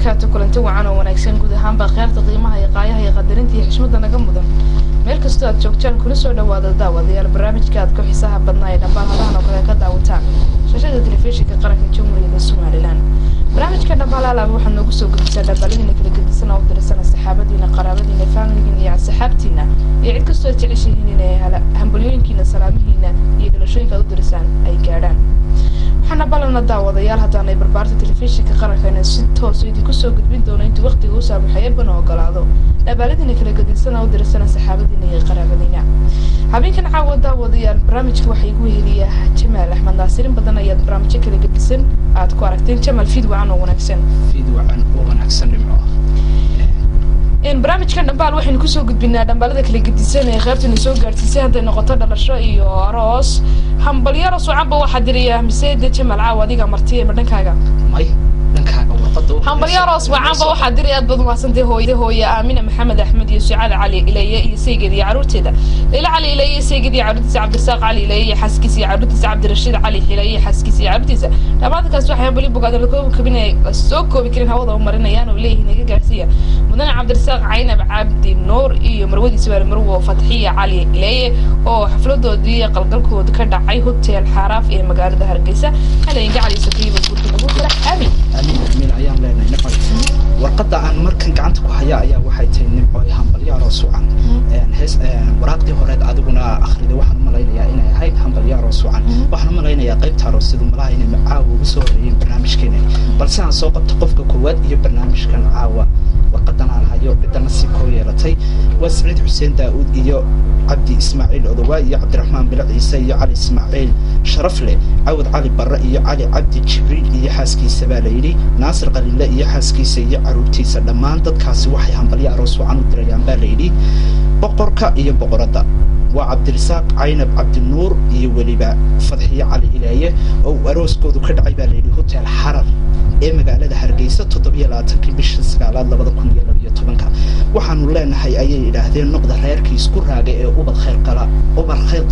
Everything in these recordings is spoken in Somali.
وبركاته كلنتي وعنا وناكسن جود هم بخيرت قيمها يقايها يقدرنتي حشمتنا نجمدا ملك استاذ جوكتان كل سوى دواد الدعوة ديال البرامج كاد كحسها بدنا يدبر هذا وكذا كذا وتعمل شاشة التلفزيون كقرن الجمهورية السومالي الآن برامج كنا بلا وحنا نقصو قد سنة بلين كل قد سنة ودرسنا السحابة دينا قرابة دينا فاملين يا سحابتنا يعيد كستو تعيشين هنا هلا همبليون كنا سلامين يجلسون كده درسان أي كلام حنا بلنا دعوة ديال هذا نيبر بارت التلفزيون كقرن كنا ستة سيدي كسو قد بيدون أنت وقت يوصل بحيبنا وقلاده لبلدنا كل قد سنة ودرسنا السحابة دينا قرابة دينا habeen kan caawada wadayaal barnaamijka waxa igu heliyaa Jamal Ahmed Naasir badan ayaa barnaamijka kala gedisan aad ku aragteen Jamal fiidwacan oo wanaagsan nimco barnaamijkan dhambaal waxaan ku soo gudbinaa dhambalada kala gedisan ee qaybtan soo gaarsiisay haday noqoto dhalasho iyo aroos hambalyaro suucaba waxa diriyaa miseeda Jamal caawadiga martiye madhankaaga may hambalyaros wacanba waxa diray aad badan waasantay hooyo Aamina Maxamed Axmed iyo Sucaad Cali Ilayya iyo Saygid iyo caruurteeda Leila Cali Ilayya Saygid iyo caruurtiisa Cabdirasaaq Cali Ilayya xaskiisa iyo caruurtiisa Cabdirashiid Cali Ilayya xaskiisa iyo caruurtiisa dhammaadkaas waxay bali bogaad la koob kabinay soo koobi karin hawada marinayaan oo leeyahay inaga gaarsiya mudane Cabdirasaaq Caynab Cabdi Nuur iyo marwadiisa waa Marwo Fatxiya Cali Ilayya oo xafladoodii qalgalkooda ka dhacay hotel Xaraaf ee magaalada Hargeysa halayga Cali Sakiib gurtu ugu farax aamin ayaan leenahay nafay warqada aan markan gacanta ku haya ayaa waxay tahay nimco hambalyaaro suucan hees waraaqdii hore adiguna akhriday waxaan malaynayaa inay ahayd hambalyaaro suucan waxaan malaynayaa qaybta aroosida malaha inay caawa ugu soo horeeyeen barnaamijkeena balse aan soo qabto qofka koowaad iyo barnaamijkan caawa warqadan aan hayo cidda nasiibkoo yeelatay waa Saciid Xuseen Daawud iyo Cabdi Ismaaciil Odawa iyo Cabdiraxmaan Bilo Ciise iyo Cali Ismaaciil Sharafle Awad Cali Barre iyo Cali Cabdi Jibriil iyo xaaskiisa baa la yiri Naasir Qaliile iyo xaaskiisa iyo caruurtiisa dhammaan dadkaasi waxay hambalyaaro suucan u dirayaan baa la yiri boqorka iyo boqorada waa Cabdirasaaq Caynab Cabdi Nuur iyo waliba Fatxiya Cali Ilayya oo arooskoodu ka dhacay baa la yiri hotel Xaraaf ee magaalada Hargeysa 27 bishii 2012 waxaanu leenahay ayay ilaahdeen noqda reerkii isku raagay ee ubad khayr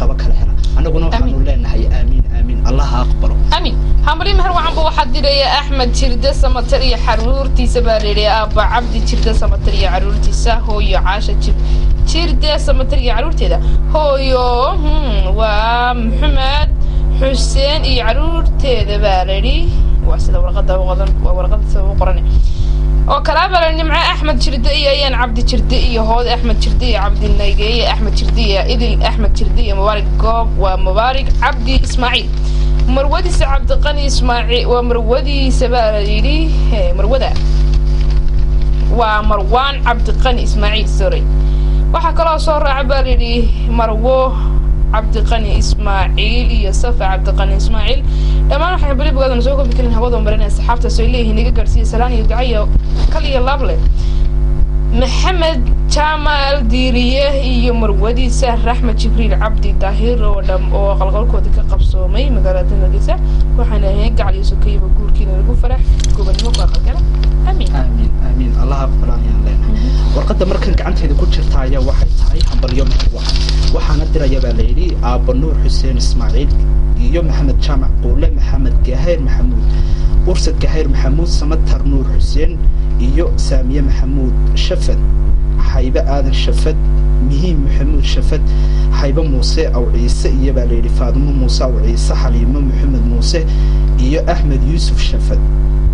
qaba kala hela anaguna waxaanu leenahay aamin Allah aqbalo aamin hambalii mahar wacanba waxa diray Axmed Jirde Samatar iyo xaruurtiisa baa leeyahay Aaba Cabdi Jirde Samatar iyo caruurtiisa hooyo Caasha Jirde Samatar iyo caruurteeda hooyo waa Maxamed Xuseen iyo caruurteeda baa leeyahay واسد ورقة سووا قرني وكلام النمع أحمد شردية ين عبد شردية هود أحمد شردية عبد النيجية أحمد شردية إذن أحمد شردية مبارك قوب ومبارك عبد إسماعيل مرودي عبد القني إسماعيل ومرودي سباريلي مرودة ومروان عبد القني إسماعيل سوري وحكى الله صار عباري مروه عبد القني إسماعيل يوسف عبد القني إسماعيل لما نحن بلي بقى نسوق بكل هوا ومرنا السحابة سويليه هنيجا قرسي سلاني ودعية كلي اللابلة محمد جمال ديريه يمر ودي سهر رحمة جبريل عبدي طاهر ودم وقلقلكو ديك قبصومي مقالات النجسة وحنا هيك على يسوكي بقول كنا نقول فرح قبل ما قلقل آمين الله أقبل علينا warqada markan gacanteeda ku jirta ayaa waxay tahay hambalyo waxaana diraya baa leeyri Aaba Nuur Xuseen Ismaaciil iyo Maxamed Jaamac Qoole Maxamed Gahayr Maxamuud Ursad Gahayr Maxamuud Samatar Nuur Xuseen iyo Saamiye Maxamuud Shafad Hayba Aadan Shafad Mihiim Maxamuud Shafad Hayba Muuse aw Ciise iyo baa leeyri Faadimo Muuse aw Ciise Xaliimo Maxamed Muuse iyo Ahmed Yuusuf Shafad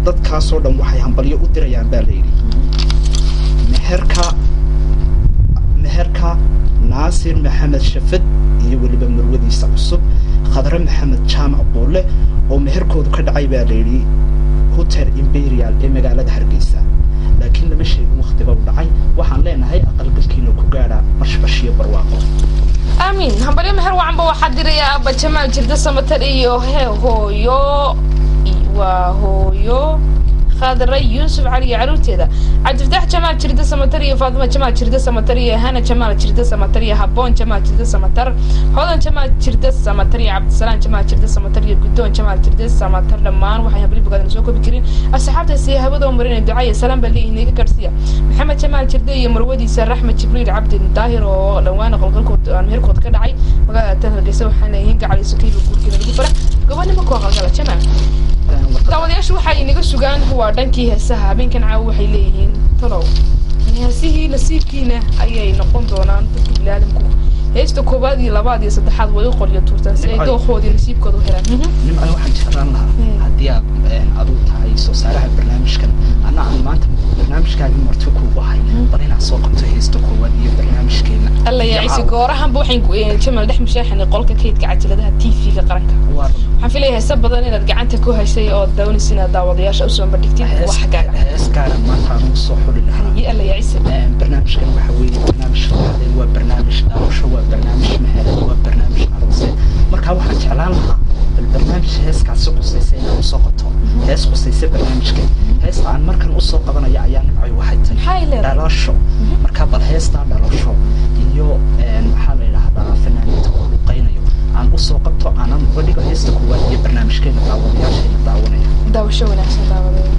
dadkaas oo dhan waxay hambalyo u dirayaan baa leeyri meherka Naasir Maxamed Shafad iyo waliba marwadiisa cusub Khadra Maxamed Jaamac Qoole oo meherkoodu ka dhacay baa leeyri Hotel Imperial ee magaalada Hargeysa laakiin lama sheegin waqtiga uu dhacay waxaan leenahay aqalgalkiina ku gaara bashbashiyo barwaaqo aamin hambalyo mahar wacanba waxa diray Aaba Jamal Jirde Samatar iyo hooyo خادرة يوسف علي عروتيدا عبد الفتاح جمال جردة سمترية فاطمة جمال جردة سمترية هنا جمال جردة سمترية هبون جمال جردة سمتر هذا جمال جردة سمترية عبد السلام جمال جردة سمترية قدون جمال جردة سمتر لمان وحيا بلي بقدر نسوق بكرين الصحابة السياح هبضوا مرين الدعاء سلام بلي هنيك كرسية محمد جمال جردة يمرودي سر رحمة جبريل عبد الطاهر ولوانا قلقلكم مهركم كدعي وقال تهرج يسوي حنا ينقع على سكيب وكل كذا فرح قبل ما كوا قلقلة جمال داوديش waxay inaga soo sugaan waa dhankii heesaha habeenkan caawa waxay leeyihiin talow heesihii nasiibkiina ayay noqon doonaan dadka bilaadanku heesta koobaad iyo labaad iyo saddexaad way u qoriyo tuurtaan si ay dooqoodii nasiibkooda u helaan nimcay waxaan jeclaan lahaa haddii aad adigu tahay soo saaraha barnaamijkan anna aan maanta barnaamijkaagii marti kuugu ahay bal inaad soo qabto heesta koowaad iyo barnaamijkeena alla yaacisi goorahanba waxaan jamal dhex mushaaxinay qolka kaydka cajaladaha tv-ga qaranka waxaan filayaa heesa badan inaad gacanta ku haysay oo doonaysa inaad daawadayaasha usoo bandhigtid wax xagaaga heeskaaga maanta anugu soo xuli lahaa iyo alla yaacisi barnaamijkan waxa weeye barnaamij shaqadeed waa barnaamij dhaawasho waa barnaamij mehereed waa barnaamij aroose markaa waxaan jeclaan lahaa bal barnaamij heeskaasi qusaysa inaad usoo qabto hees qusaysa barnaamijka heesta aan markan usoo qabanaya ayaa nimcay waxay tahay dhalasho markaa bal heestaa dhalasho iyo maxaa la yidhaahdaa fanaaniinta oo luqaynayo aan usoo qabto aanan uga dhigo heesta koowaad iyo barnaamijkeena daawadayaasheena daawanaya daawasho wanaagsan daawadaya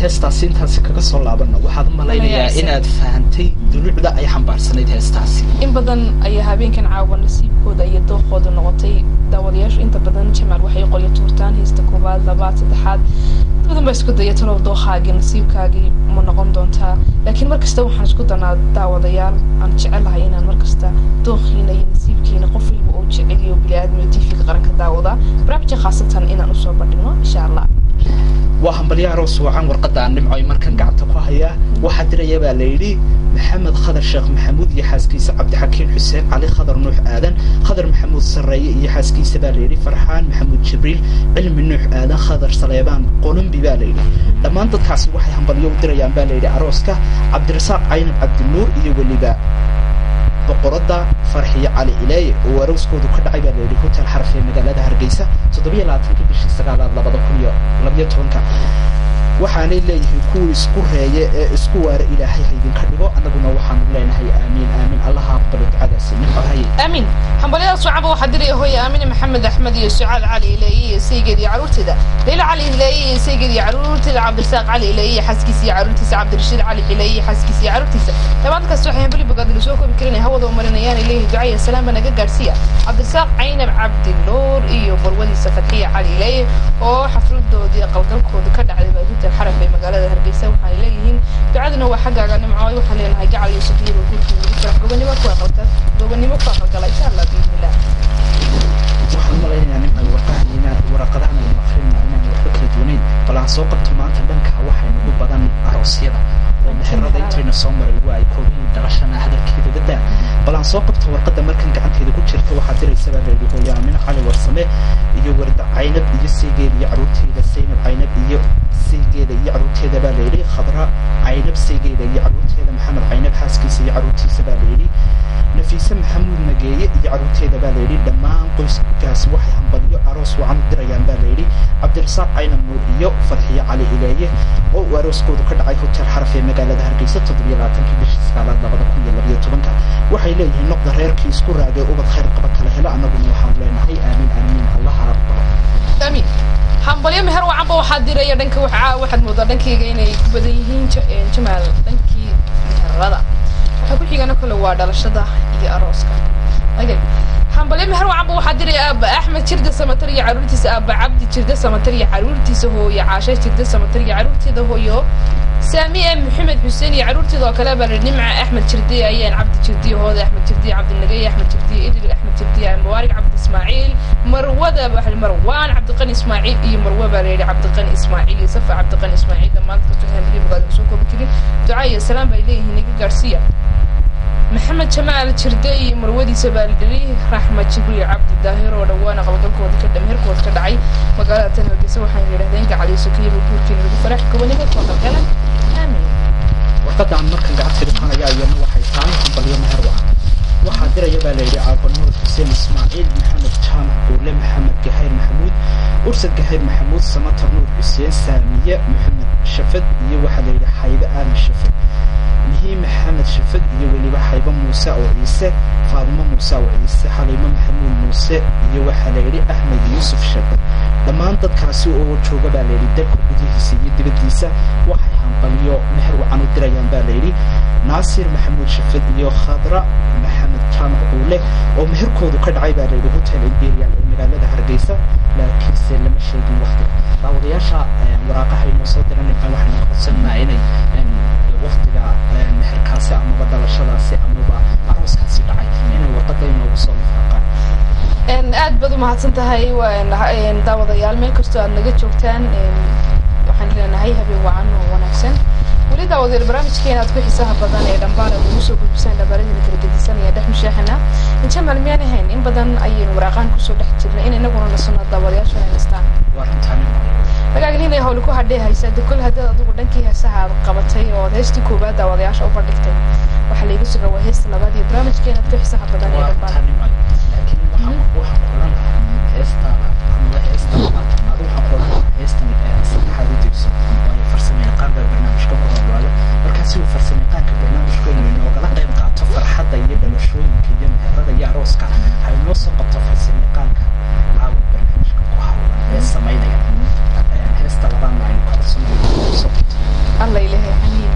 heestaasi intaasi kaga soo laabana waxaad u malaynayaa inaad fahantay dulucda ay xambaarsanayd heestaasi in badan ayaa habeenkan caawa nasiibkooda iyo dooqooda noqotay daawadayaashu inta badan jamaal waxay qolyo tuurtaan heesta koowaad labaad saddexaad inta badan baa isku daya talow dooqaagii nasiibkaagii ma noqon doontaa laakiin markasta waxaan isku danaa daawadayaal aan jecelahay inaan markasta dooqiina iyo nasiibkiina qof walba oo jecel iyo bili-aadmiyo tv-ga qaranka daawada barnaamijka khaasatan inaan usoo bandhigno insha allah وهمبليا روس وعن ورقة عن نمعي مركن قعدت كوهيا واحد ريبا ليلي محمد خضر شيخ محمود يحاسكيس عبد الحكيم حسين علي خضر نوح آدن خضر محمود سري يحاسكيس باليلي فرحان محمود جبريل علم نوح آدن خضر صليبان قولن بباليلي لما انت تكاسي وحي همبليو دريان باليلي عروسكا عبد الرزاق عين عبد النور يولي با بقرده فرحيه علي إلهي وروسكودو كدعي باليلي هوتيل حرفي مغالada Hargeysa 27 bishii 9aad 2012 waxaanay leeyihiin kuwa isku reeye ee isku waara Ilaahay haydin ka dhigo anaguna waxaan leenahay aamin aamin Allah aqbal ducadaasi nimcahay aamin hambaliyada sucaba waxa diray hooyo aamin maxamed axmed iyo sucaad cali Ilaahay saygeedii caruurtida leela cali Ilaahay saygeedii caruurtida cabdirsaaq cali Ilaahay xaskiisii caruurtiisa cabdirashiid cali Ilaahay xaskiisii caruurtiisa dabadkaas waxay hambali bagad soo koobi kareen hawada u marinayaan Ilaahay ducaya salaam naga gaarsiya cabdirsaaq caynab cabdi nuur iyo barwadiisa fatxiya cali Ilaahay oo xafladoodii qalgalkooda ka dhacday الحرب في مقالة هرقيسة وحنا إليهن بعدنا هو حاجة عن معاي وحنا جعل يسقيه ويقول فرح جواني ما كوا قلت جواني ما كوا قلت إن شاء الله بإذن الله. وحنا ملاين يعني الورقة ورقة عن المخرين يعني الفكرة دونين طلع سوق التومات البنك وحنا نقول بدن عروسية ومحرر ذيتين الصمر الواي كوبي درشنا هذا الكيد جدا طلع سوق الورقة مركن قاعد كذا كل شركة وحدير السبب اللي هو يعمل على ورسمه يورد عينب يسيجي يعروتي للسين العينب سيجيدا يعروتيدا باليلي خضراء عينب سيجيدا يعروتيدا محمد عينب حاسكيس يعروتي سباليلي نفيسة محمود نجاي يعروتيدا باليلي دمان قيس كاس وحي همبليو عروس وعن دريان باليلي عبد الرزاق عين النوريو فرحية علي إلهي أو عروس كودو كدعي هوتيل حرفي مقالة هرقيسة تضبيلاتن كبش سكالات لبدا كوية لبيا تبنكا وحي ليه النقطة ريركي يسكو راجع وبد خير قبك لهلا أنا بني وحاولين هاي آمين آمين الله رب آمين hambalyo meher wacanba waxaa diraya dhanka waxaad moodaa dhankayga inay ku badan yihiin jamaal dhankii meherada waxa ku xigana kale waa dhalashada iyo arooska hambalyo meher wacanba waxaa diraya aaba axmed jirda samatar iyo caruurtiisa aaba cabdi jirda samatar iyo caruurtiisa hooyo caashe jirda samatar iyo caruurteeda hooyo سامي محمد حسين يعرورتي ذو كلام النمعة أحمد شردي أيان عبد شردي هذا أحمد شردي عبد النجي أحمد شردي إدري أحمد شردي مبارك عبد إسماعيل مروة بحر مروان عبد القني إسماعيل إيه مروة بريري عبد القني إسماعيل يصفى عبد القني إسماعيل لما تفتحين بلي بقى نسوكو بكري دعاء السلام بيليه نيجي جارسيا محمد شمال شردي مرودي سبالدري رحمة شبري عبد الداهر ودوانا قبلكم وذكر دمير كوت كدعي مقالة تنهجسوا حين يرهدين علي سكير وكوركين وفرح كوني ما تفضل كلام آمين وقد عن مركن قاعد تلقانا يا يوم وحي ثاني حنبل يوم هروع وحاضر يبقى ليلي عبد النور حسين إسماعيل محمد جامع قولي محمد جهير محمود أرسل جهير محمود سمطر نور حسين سامية محمد شفد يوحى ليلي حيبة آل شفد مهي محمد شفد يولي بحيبة موسى وعيسى فاطمة موسى وعيسى حليمة محمود موسى يوحى ليلي أحمد يوسف شفد لما أنت كاسو أو تشوجا بالليلي دك بديه سيد بديسة وحي همبليو مهر وعنو دريان بالليلي ناصر محمود شفد يو خضراء محمد كان قوله ومهر كودو كدعي بالليلي هوتيل إمبريال المقالة هرقيسة لكن سلم الشيء دي وقته راودياشا وراقها المصدر أن وحنا قصنا عيني وقتها مهر كاسي أما بدل الشراسي أما بعروس كاسي دعي هنا وقتين وصول فقط إن أدبض ما هتصنتهاي وإن داوضيال ميل كستو أن نجد شوكتان وحن لنا هاي هبي وعنه ونفسن ولذا وذي البرامج كينا تكون حساها بدن إيدان بارا ونسو ببسان لبارد اللي كرديسان يدح مشاحنا إن شاء الله المياني هين إن بدن أي وراقان كسو دحجرنا إن نقول نصنا الداوضيال شو نستان وارنتاني لكن هنا هولكو هدي هيسا كل هذا أدوك دنكي هساها قبطي وهيستي كوبا داوضيال شو فردكتين وحلي يقصر وهيست لبادي برامج كينا تكون حساها بدن إيدان بارا الله إلهي حميد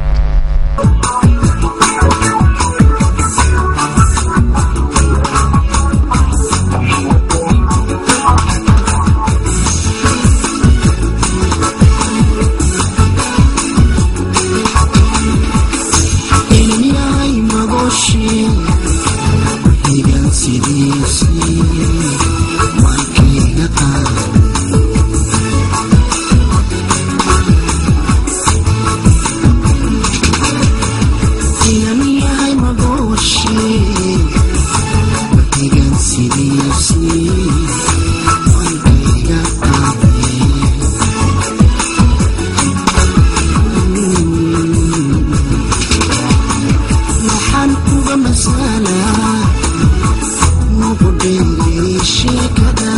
مقدري شيكدا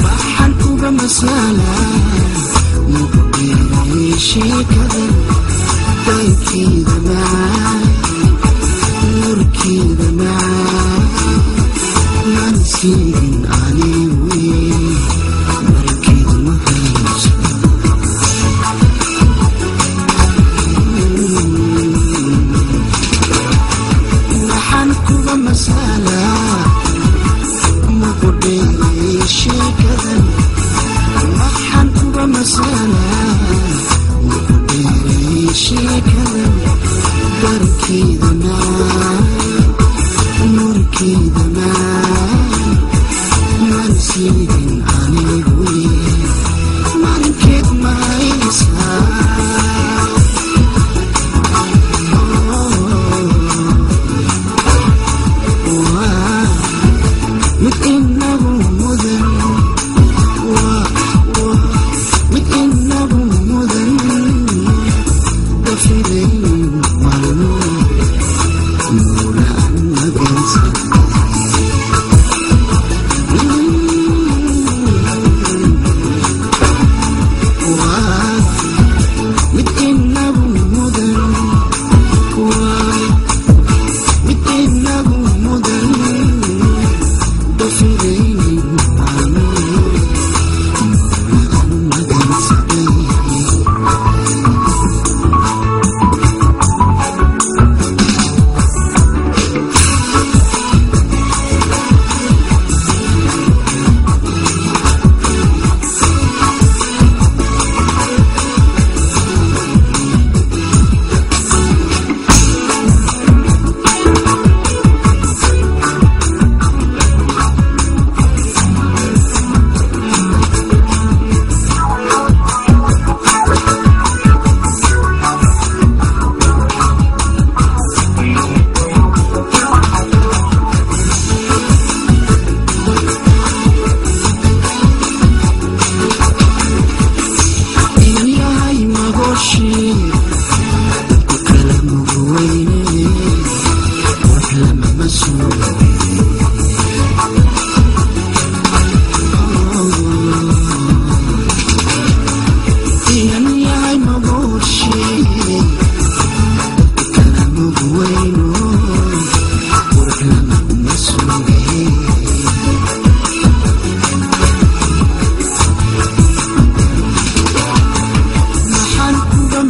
بحن كوبا مسالا مقدري شيكدا دايكي دماء نوركي دماء نانسين عليوي مركي دمهيش نحن كوبا مسالا مقدري شيكدا نحن كوبا مسالا مقدري شيكدا بركي دماء نوركي دماء منسين عليوي مركد ما يسهل متإنه مذن متإنه مذن دفلين مالنور مولا مجلس متإنه مذن متإنه مذن دفلين مالنور مولا مجلس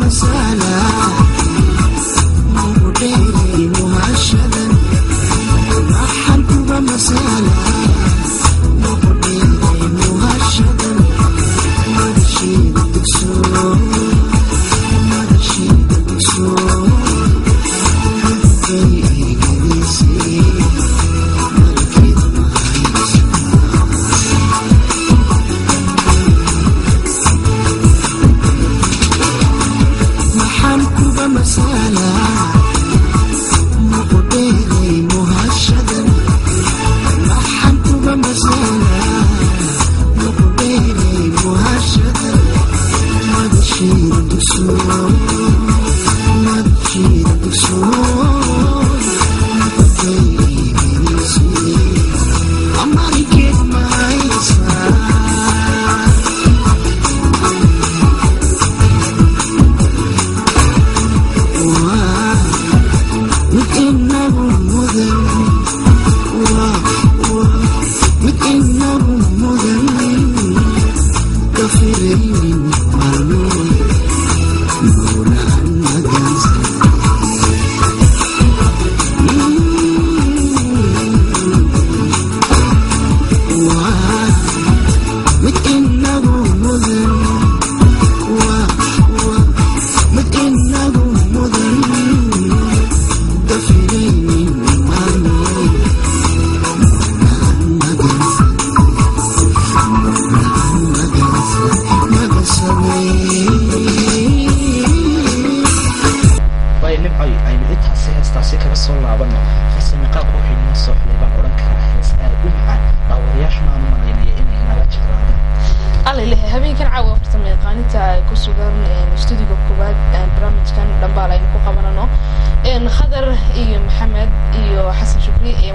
مسألة موديلي مهشدا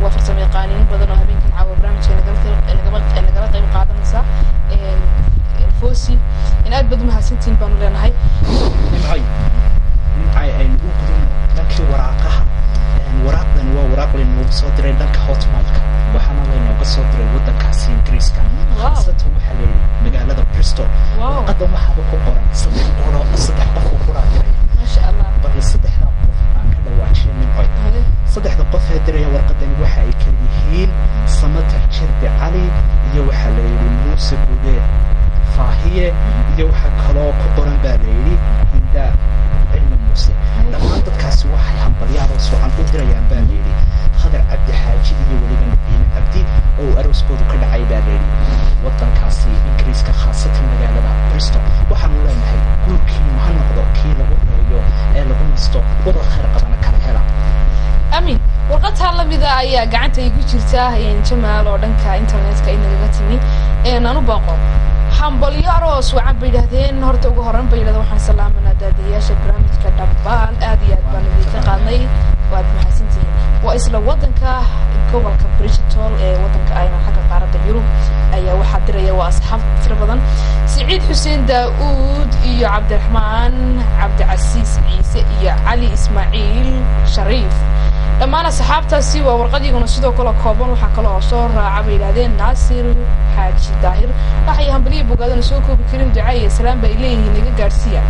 waa farsamo yaqaaniin badan oo habeenkan caawa barnaamijka nagala qayb qaadanaysa foosi in aad baad umahadsantihiin baanu leenahay nimcay aynu u gudubno dhankii waraaqaha waraaqdan waa waraaq laynooga soo diray dhanka hotmailka waxaana laynooga soo diray waddankaasi ingiriiska khaasatan waxaa layidhi magaalada bristol warqadan waxaaba ku qoran saddex qof oo kuraa diray maasha allah bal saddexdaa qof aan ka dhawaajiyay nimcoy saddexda qof ee diraya warqadani waxa ay kala yihiin samatar jirbi cali iyo waxaa layidhi muuse gude faahiye iyo waxaa kaloo ku qoran baa layidhi hindaa cilmi muuse dhammaan dadkaasi waxay hambalyaadoo suucan u dirayaan baa layidhi khadar cabdi xaaji iyo weliba nabiine cabdi oo arooskoodu ka dhacay baa layidhi waddankaasi ingiriiska khaasatan magaalada bristol waxaanu leenahay guurkiinu ha noqdo kii lagu reeyo ee lagu nasto ubad khayr qabana kala hela amin warqadtaa lamida ayaa gacanta igu jirta jamaal oo dhanka internetka inagaga timi anu baaqo hambalyo aroos wacan bay yidhaahdeen horta ugu horan bay yidhahdeen waxaan salaamanaa daadiyayaasha barnaamijka dhabbaan aad iyo aad baan idinka qaadnay waad mahadsantihiin waa isla waddanka gobolka Bristol ee waddanka ayna xagga qaaradda Yurub ayaa waxaa diraya waa asxaab fara badan Saciid Xuseen Daawud iyo Cabdiraxmaan Cabdicasiis Ciise iyo Cali Ismaaciil Shariif dhammaan asxaabtaasi waa warqadiguna sidoo kale kooban waxaa kaloo soo raaca bay yidhaahdeen Naasir Xaaji Daahir waxay hambalyo bogaadana soo koobi karin ducaa iyo salaam bay leeyihiin naga gaarsiiya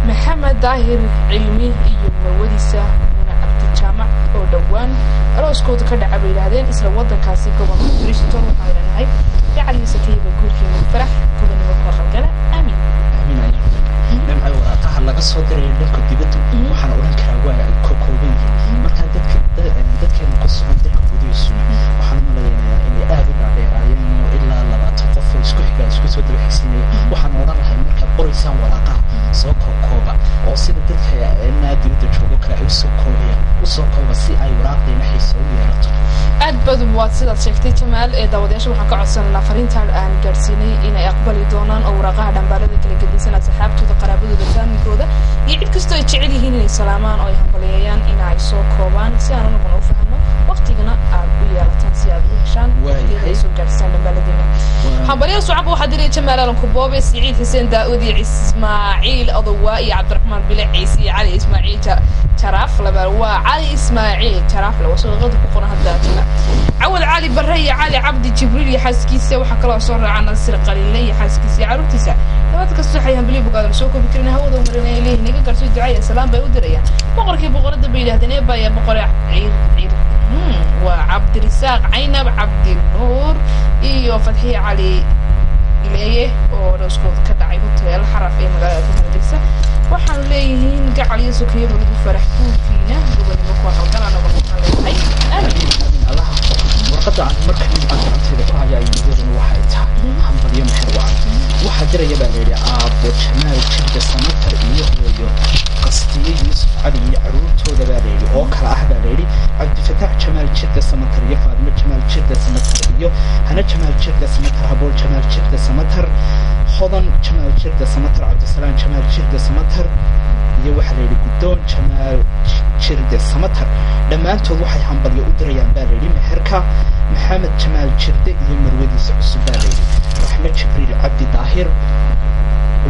Maxamed Daahir Cilmi iyo marwadiisa Muna Cabdi Jaamac oo dhawaan arooskooda ka dhaca bay yidhaahdeen isla waddankaasi gobolka Bristol waxaa leenahay jacaliisa kayba guurkiina farax gobonimo ku qalgala aamin nimcay waraaqaha laga soo diray dhanka dibadda waxaan odhan karaa waa ay ka kooban yihiin markaa dadkeena ku sugan dalka gudihiisuna waxaan malaynayaa inay aad u dhaadheeraayeen oo ilaa 20 qof oo isku xigaa isku soo daba xigsiinaya waxaan odhan lahay markaad qoraysaan waraaqaha soo kooba oo sida dadka dibadda joogo kale ay usoo kooba si ay waraaqdeena xiisa u yeelato aad badan waad sidaad sheegtay jamaal ee daawadayaasha waxaan ka codsananaa fariintaan aan gaarsiinay inay aqbali doonaan oo waraaqaha dhambaarada kala gedisan asxaabtooda qaraabadooda faamilkooda iyo cid kastoo ay jecel yihiin inay salaamaan oo ay hambaleeyaan inay soo koobaan si aan anaguna u fahno waqtigana aad u yeelataan si aad u heshaan waqtigeeda ay soo gaarsiisaan dhambaaladiina hambalyo sucab waxaa diray jamaal alan kuboobe Saciid Xuseen Daawud iyo Ismaaciil Adawaa iyo Cabdiraxmaan Bile Ciise iyo Cali Ismaaciil Jaraaf laba waa Cali Ismaaciil Jaraaf laba soo qad ku qoran hadda عول علي بري علي عبد جبريل يحاسكيسه waxa kala soo raacana Nasir Qaliile yaxaaskiisa carruurtiisa dadka saxay hanbali boqodan soo koobi karina hawada marinay leeyahay naga garso ducay salaam bay u dirayaan boqorkii boqorada bay yiraahdeen baa boqor ciid waa Cabdirisaaq Caynab Cabdi Nuur iyo Fadhi Ali ileeye oo rooskooda ka dhacay hotel xaraf ee magaalada Hargeysa waxaan leeyihiin gacal iyo sukiyo lagu faraxtuunkiina gobonimo ku halgalana waxaan leeyahay aamin الله warqada aan markan aan ku hayaa iyaduna waxay tahay hambalyo maxruuc waxa jiraya baa leeyahay aabo Jamaal Jidda Samatar iyo hooyo qastiye Yusuf Ali iyo carruurtooda baa leeyahay oo kala ah baa leeyahay Cabdifataax Jamaal Jidda Samatar iyo Faadimo Jamaal Jidda Samatar iyo Hana Jamaal Jidda Samatar Habool Jamaal Jidda Samatar Hodan Jamaal Jidda Samatar Cabdisalaam Jamaal Jidda Samatar iyo waxa leeyahay Gudoon Jamaal Jidda Samatar dhammaantood waxay hambalyo u dirayaan baa leeyahay meherka Maxamed Jamaal Jidda iyo marwadiisa cusub baa leeyahay Axmed Jibriil Cabdi Daahir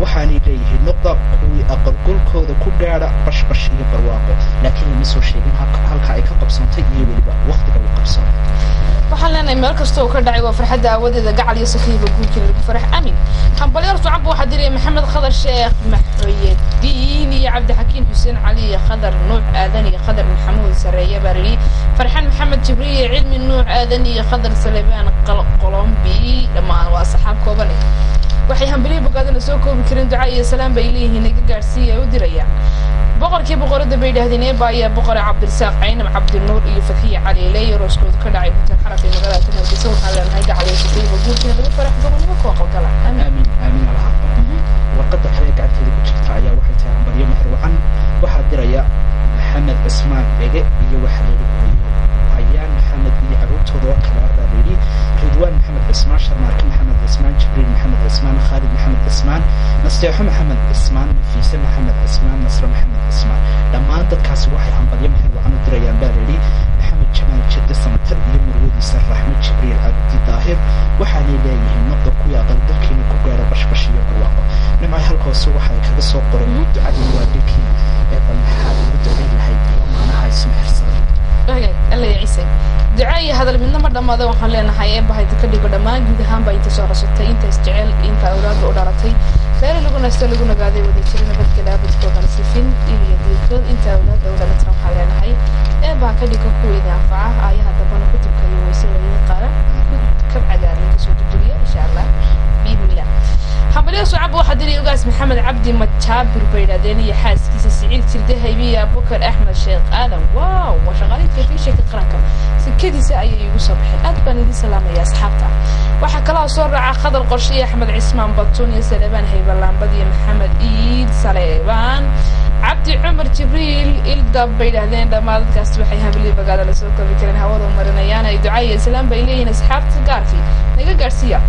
waxaanay leeyihiin noqda kuwii aqalgolkooda ku gaadha bashbash iyo barwaaqo laakiin lama soo sheegin halka ay ka qabsantay iyo weliba waqtiga uu qabsanay waxaan leenahay meel kasta oo ka dhacay waa farxadda aawadeeda gacal iyo sakiiba guurkiina lagu farax aamin hambalyo sucab waxaa diray Maxamed Khadar Sheekh Maxuydiin iyo Cabdixakiin Xuseen Cali iyo Khadar Nuux Aadan iyo Khadar Maxamuud Sareeye Barri Farxan Maxamed Jibriil Cilmi Nuux Aadan iyo Khadar Salebaan Qolombi dhammaan waa asxaab kooban waxay hambalyo bogaadana soo koobi karin ducaa iyo salaam bay leeyihiin naga gaarsiiya u dirayaan boqorkii boqorada bay yidhaahdeen baa boqor Cabdirisaaq Caynab Cabdi Nuur iyo Fadhi Ali leeyahay rooskooda ka dhacay hotel xaraf ee magaalada Hargeysa waxaa leenahay gacal iyo sakiiba guurkiina lagu farax gobonimo ku qalgala aamin aamin Allah warqada kale gacanteeda ku jirta ayaa waxay tahay hambalyo maxruucan waxaa diraya Maxamed Ismaan Ege iyo waxa leeyahay ayaan Maxamed iyo carruurtooda oo kala ah leeyahay Ridwaan Maxamed Ismaan Sharmaarka Maxamed Ismaan Jibriil Maxamed Ismaan Khalid Maxamed Ismaan Nasteexo Maxamed Ismaan Nafiisa Maxamed Ismaan Nasra Maxamed Ismaan dhammaan dadkaasi waxay hambalyo maxruucan u dirayaan baa leeyahay Maxamed Jamaal Jidda Samatar ducaayi hadal midna ma dhamaada waxaan leenahay eebahay ka dhigo dhammaan guud ahaan baa inta soo rasatay inta isjecel inta awlaadda u dhalatay reer lagu nasto lagu nagaaday wada jira nabadgelyo abadkoodan sifin iyo diirkood inta awlaadda u dhalatay waxaan leenahay eebaha ka dhigo kuweydii anfaca ayaha dambana ku turkayo weyse wayii qaara kab cagaaran kasoo duduriya insha allah biidnillah حملية صعب واحد اللي يقاس محمد عبدي متشابر بيراديني حاسكيس سعيد سردي هيبية بكر أحمد شيخ آدم واو وشغالين كثير شيء قرنكم سكدي سأي يوسف أدبني دي سلامة يا أصحابته وحكى الله صرع خضر قرشية أحمد عثمان بطون يا سليمان هيبة لامبدي محمد إيد سليمان عبدي عمر جبريل الدب بيرادين لما ذكرت بحيها باللي بقال لسوق بكرين هواض ومرنيانا يدعي سلام بيلين أصحابته قارفي نيجا قارسيا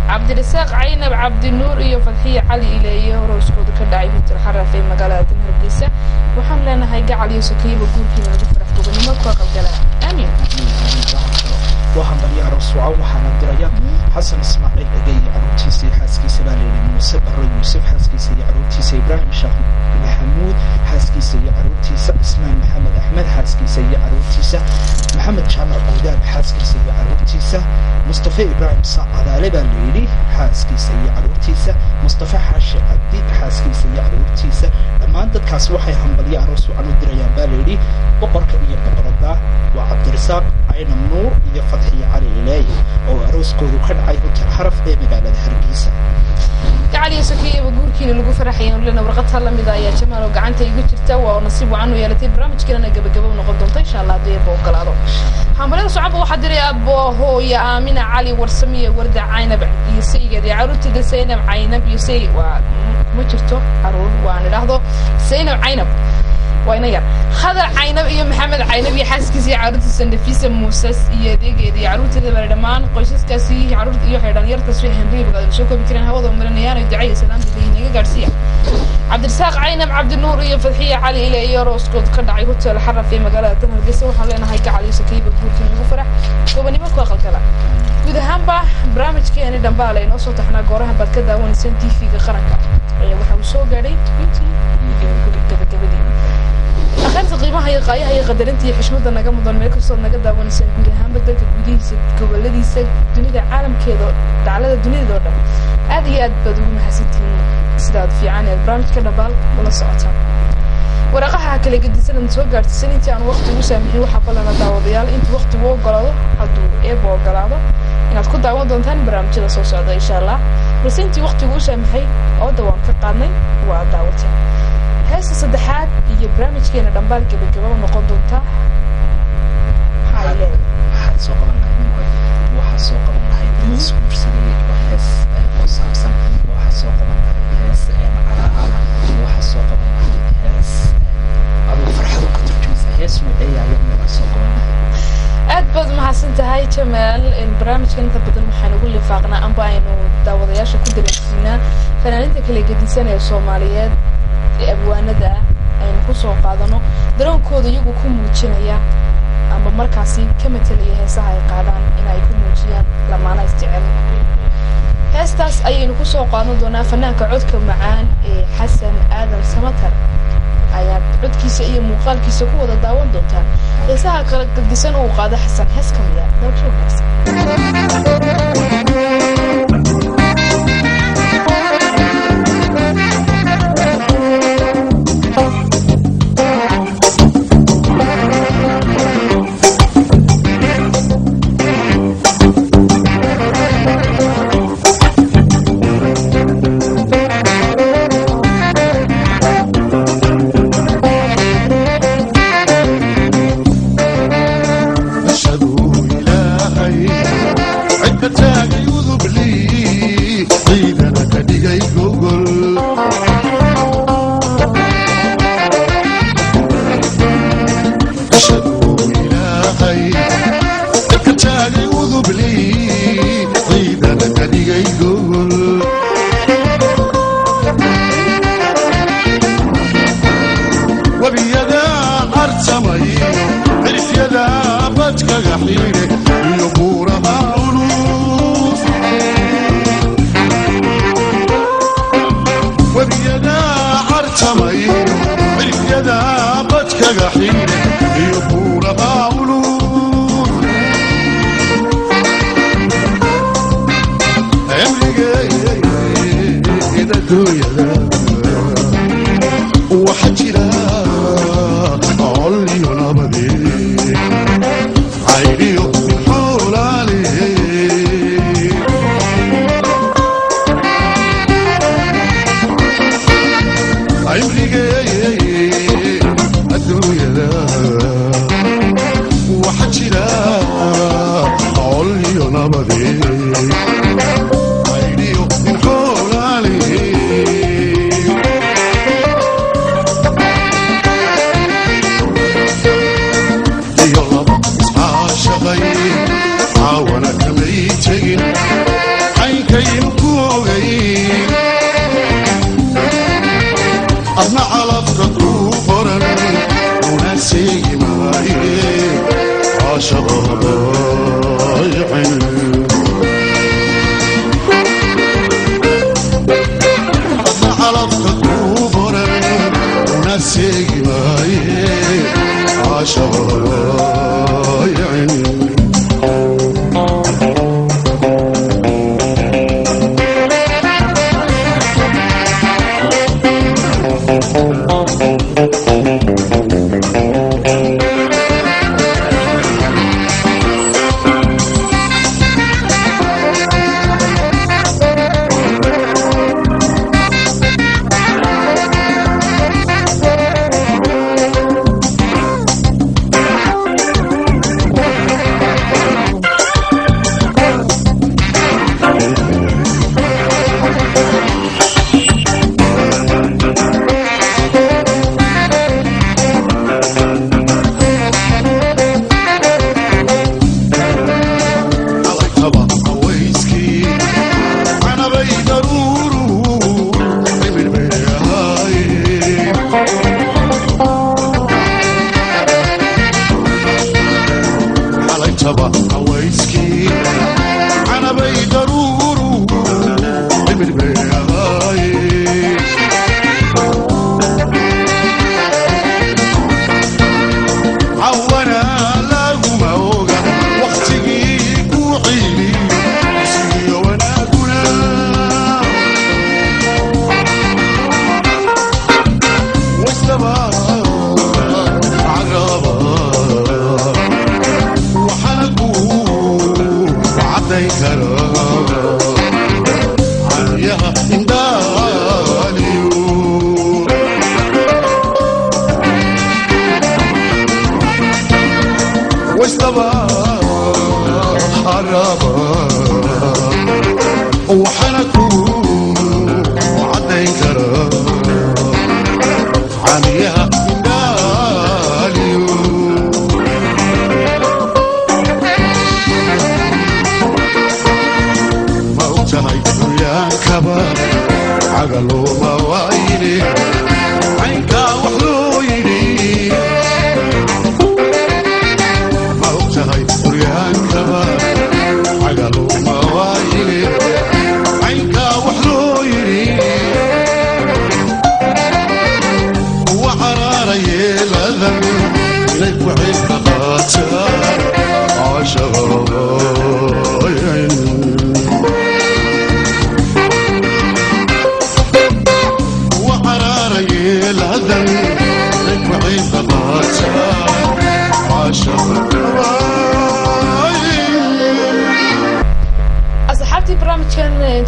عبد الرزاق عينب عبد النور iyo fadhiya cali ileeyo rooskooda ka dhacay inta xarafay magaalada Hargeysa waxaan leenahay gacal iyo sakiibo guurkiina lagu farax gobolnimo ku qalgala aamin waxaan bariyaa rasuul waxaan diraya xasan ismaaciil agay caruurtiisa xaaskiisa baleeyay muuse barro yuusuf xaaskiisa iyo caruurtiisa ibraahim shaah maxamuud xaaskiisa iyo caruurtiisa ismaan maxamed axmed xaaskiisa iyo caruurtiisa maxamed jaamac qudaab xaaskiisa iyo caruurtiisa mustafa ibraahim saacadaale baleeyay xaaskiisa iyo caruurtiisa mustafa xaashi cabdi xaaskiisa iyo caruurtiisa dhammaan dadkaas waxay hambalyo aroos u dirayaan baleeyay boqorka iyo boqorada waa cabdirasaaq ayna nuur iyo fadhiya cali ileey oo arooskoodu ka dhacay hotel xaraf ee magaalada Hargeysa gacaliyo sakiibo guurkiina lagu faraxayo lana warqadta la mid ah ayaa jamaal oo gacanta igu jirta waa nasiib wacan u yeelatay barnaamijkeena gabagabo noqon doonta insha Allah hadii uu ogolaado حملية صعب واحد اللي أبوه يا آمنة علي ورسمية وردة عينب يسيق دي عروتي دي سينب عينب يسيق ومجرته عرور وأنا لحظة سينب عينب وينير هذا عينب يا محمد عينب يحس كسي عروتي سندفيسة موسس يديك دي عروتي دي بردمان قيسس كسي عروتي يحيران يرتس في هنري بقدر شوكو بكرين هوا ومرنيان يدعي سلام دي هنية قارسية عبد الرزاق عينب عبد النور يا فتحية علي إلى يوروس كود كدعي هوتيل حرة في مقالة هرقيسة وحلينا هيك علي سكيب كورتين وفرح وبني بكوا قلقلا guud ahaanba barnaamijkeena dhanbaale inoo soo taxnaa gooraha baad ka daawanaysan TV-ga qaranka waxa uu soo gaadhay intii gabagabadii akhrinta qiimaha iyo qaayaha iyo qadarinta iyo xishmada naga mudan meel kastoo naga daawanaysan guud ahaanba dalka gudihiisa goboladiisa dunida caalamkeeda dacalada dunida oo dhan aad iyo aad baad ugu mahadsantihiin sidaad fiican ee barnaamijka dhanbaal ula socotaan waraqaha kale gedisan soo gaartay intii aan waqti u saamixin waxa balana daawadayaal inta waqti uu ogolaado haduu eebo ogolaado inaad ku daawan doontaan barnaamijyada soo socda insha Allah balse waqti uu saamixay oo dawaan ka qaadnay waa daawateen heesta saddexaad iyo barnaamijkeena dhanbaal gabagabo noqon doonta waxaad soo qaban lahayd iskuursanay hees ku saabsan waxaad soo qaban lahayd hees macaraha waxaad soo qaban lahayd hees adoo farxado ku turjumisa hees nuuciyay ayuu soo qaban aad baad mahadsantahay Jamaal in barnaamijkan inta badan waxaan ugu lifaaqnaa amba aynu daawadayaasha ku dareensiinaa fanaaniinta kala gedisan ee Soomaaliyeed ee abwaanada aynu ku soo qaadano dareenkooda iyagu ku muujinaya amba markaasi ka metelaya heesaha ay qaadaan in ay ku muujiyaan lamaana isjecel heestaas ayaynu ku soo qaadan doonaa fanaanka codka macaan ee Xasan Aadan Samatar ayaad codkiisa iyo muuqaalkiisa ku wada daawan doontaan heesaha kala gedisan oo qaada Xasan hees kamid ah dalkoodaas olio nabade aidio in holali yola ishaaqay awana kamay tagin aykayn ku ogay adna calafka ku qoran una seegi maaye caashaqada yacin adna calafka ku qoran una seegi maaye caashaqada yacin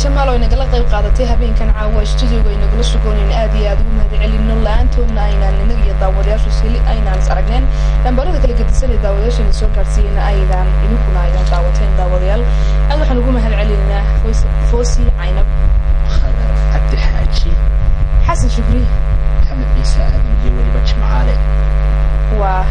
jamaal oo nagala qayb qaadatay habeenkan caawa studio-ga inagula sugooneen aad iyo aad ugu mahadcelino la-aantoodna aynaan inaga iyo daawadayaashu sili aynaan is aragneen lambarada kala gedisan ee daawadayaashana soo gaarsiiyeyna aydaan idinkuna aydan daawateen daawadayaal aad waxaan ugu mahadcelinaynaa foosi caynab cabdi xaaji xasan shukri maxamed ciise aadan iyo weliba jimcaale waa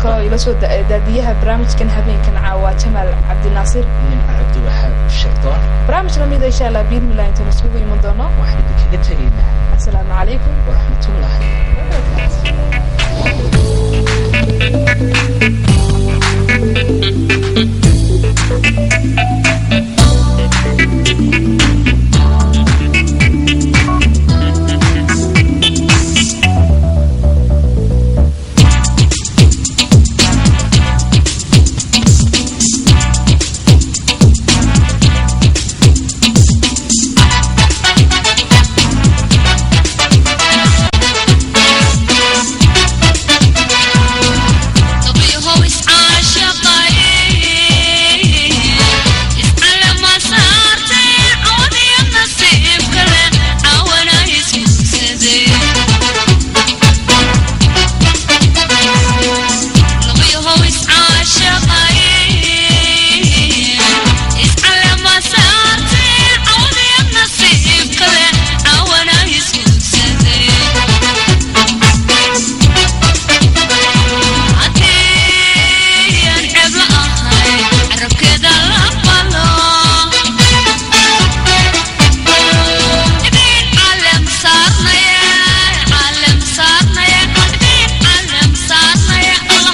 kaloo ila soo daadiyaha barnaamijkan habeenkan caawa jamaal cabdinaasir nimca cabdiwaxaab shirdoon barnaamij lamida insha allah biidmilah intaan iskugu iman doono waxaan idinkaga tegaynaa assalaamu calaykum waraxmatullaahi wabarakaatu